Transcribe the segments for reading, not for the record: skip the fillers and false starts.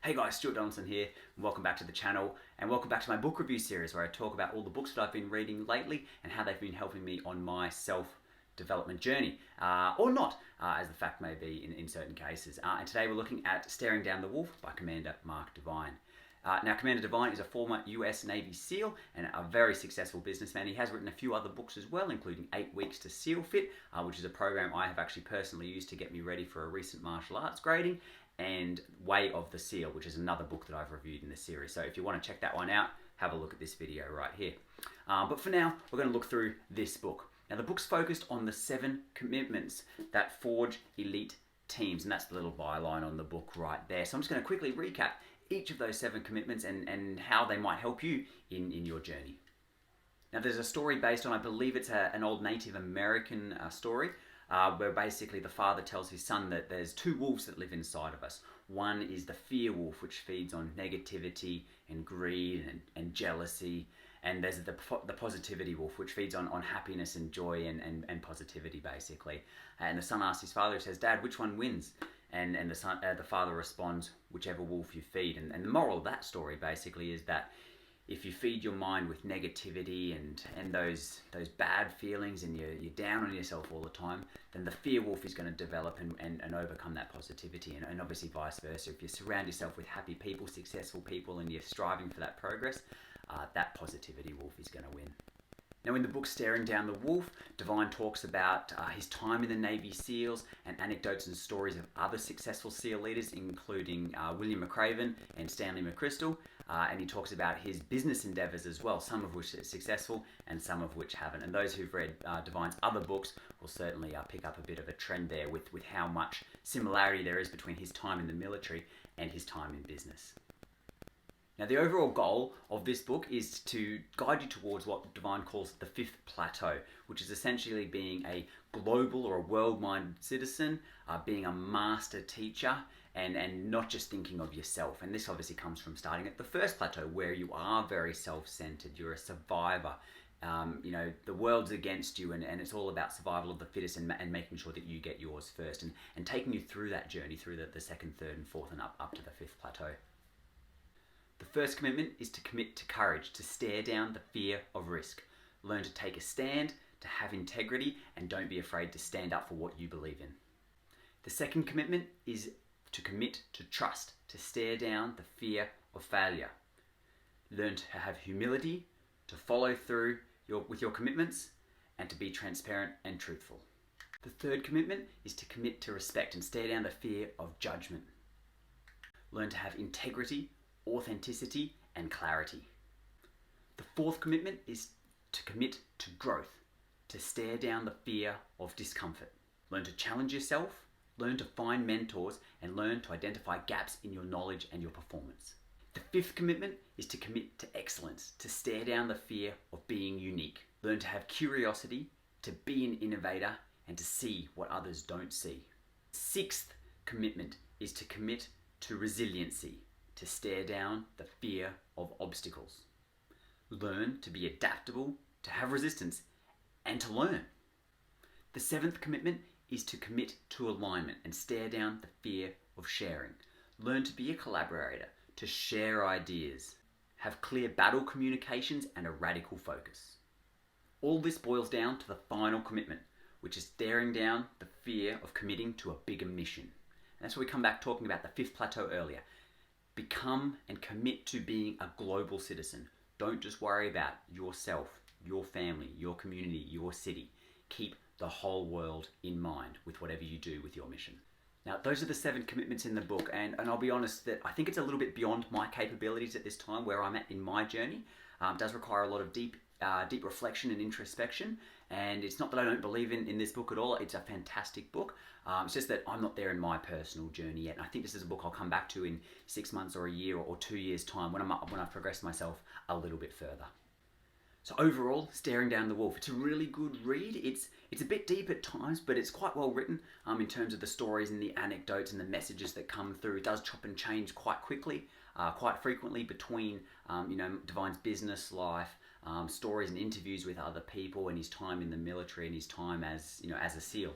Hey guys, Stuart Donaldson here, and welcome back to the channel, and welcome back to my book review series where I talk about all the books that I've been reading lately and how they've been helping me on my self-development journey, or not, as the fact may be in certain cases. And today we're looking at Staring Down the Wolf by Commander Mark Divine. Now, Commander Divine is a former US Navy SEAL and a very successful businessman. He has written a few other books as well, including 8 Weeks to SEALFIT, which is a program I have actually personally used to get me ready for a recent martial arts grading, and Way of the SEAL, which is another book that I've reviewed in this series. So if you want to check that one out, have a look at this video right here. But for now, we're going to look through this book. Now, the book's focused on the 7 commitments that forge elite teams, and that's the little byline on the book right there. So I'm just going to quickly recap each of those 7 commitments and how they might help you in your journey. Now, there's a story based on, I believe it's an old Native American story, where basically the father tells his son that there's 2 wolves that live inside of us. One is the fear wolf, which feeds on negativity and greed and jealousy. And there's the positivity wolf, which feeds on happiness and joy and positivity, basically. And the son asks his father, he says, "Dad, which one wins?" And the father responds, "Whichever wolf you feed." And the moral of that story basically is that if you feed your mind with negativity and those bad feelings, and you're down on yourself all the time, then the fear wolf is going to develop and overcome that positivity, and obviously vice versa. If you surround yourself with happy people, successful people, and you're striving for that progress, that positivity wolf is going to win. Now, in the book Staring Down the Wolf, Divine talks about his time in the Navy SEALs and anecdotes and stories of other successful SEAL leaders, including William McRaven and Stanley McChrystal. And he talks about his business endeavors as well, some of which are successful and some of which haven't. And those who've read Divine's other books will certainly pick up a bit of a trend there with how much similarity there is between his time in the military and his time in business. Now, the overall goal of this book is to guide you towards what Divine calls the 5th plateau, which is essentially being a global or a world-minded citizen, being a master teacher, and not just thinking of yourself. And this obviously comes from starting at the 1st plateau, where you are very self-centered, you're a survivor. The world's against you, and it's all about survival of the fittest and making sure that you get yours first, and taking you through that journey through the 2nd, 3rd, and 4th, and up to the 5th plateau. The first commitment is to commit to courage, to stare down the fear of risk. Learn to take a stand, to have integrity, and don't be afraid to stand up for what you believe in. The second commitment is to commit to trust, to stare down the fear of failure. Learn to have humility, to follow through with your commitments, and to be transparent and truthful. The third commitment is to commit to respect and stare down the fear of judgment. Learn to have integrity, authenticity, and clarity. The 4th commitment is to commit to growth, to stare down the fear of discomfort. Learn to challenge yourself, learn to find mentors, and learn to identify gaps in your knowledge and your performance. The 5th commitment is to commit to excellence, to stare down the fear of being unique. Learn to have curiosity, to be an innovator, and to see what others don't see. The 6th commitment is to commit to resiliency, to stare down the fear of obstacles. Learn to be adaptable, to have resistance, and to learn. The 7th commitment is to commit to alignment and stare down the fear of sharing. Learn to be a collaborator, to share ideas, have clear battle communications, and a radical focus. All this boils down to the final commitment, which is staring down the fear of committing to a bigger mission. And that's where we come back talking about the 5th plateau earlier. Become and commit to being a global citizen. Don't just worry about yourself, your family, your community, your city. Keep the whole world in mind with whatever you do with your mission. Now, those are the 7 commitments in the book, and I'll be honest that I think it's a little bit beyond my capabilities at this time, where I'm at in my journey. It does require a lot of deep reflection and introspection, and it's not that I don't believe in this book at all. It's a fantastic book. It's just that I'm not there in my personal journey yet, and I think this is a book I'll come back to in 6 months or a year or 2 years' time when I've progressed myself a little bit further. So overall, Staring Down the Wolf, it's a really good read. It's a bit deep at times, but it's quite well written in terms of the stories and the anecdotes and the messages that come through. It does chop and change quite quickly, quite frequently between Divine's business life, stories and interviews with other people, and his time in the military and his time as a SEAL.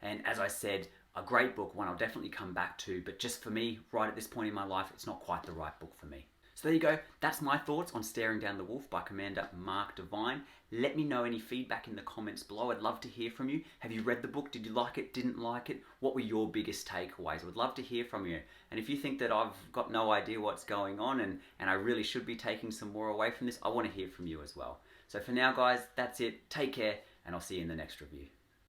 And as I said, a great book, one I'll definitely come back to, but just for me, right at this point in my life, it's not quite the right book for me. So there you go. That's my thoughts on Staring Down the Wolf by Commander Mark Divine. Let me know any feedback in the comments below. I'd love to hear from you. Have you read the book? Did you like it? Didn't like it? What were your biggest takeaways? I would love to hear from you. And if you think that I've got no idea what's going on and I really should be taking some more away from this, I want to hear from you as well. So for now, guys, that's it. Take care, and I'll see you in the next review.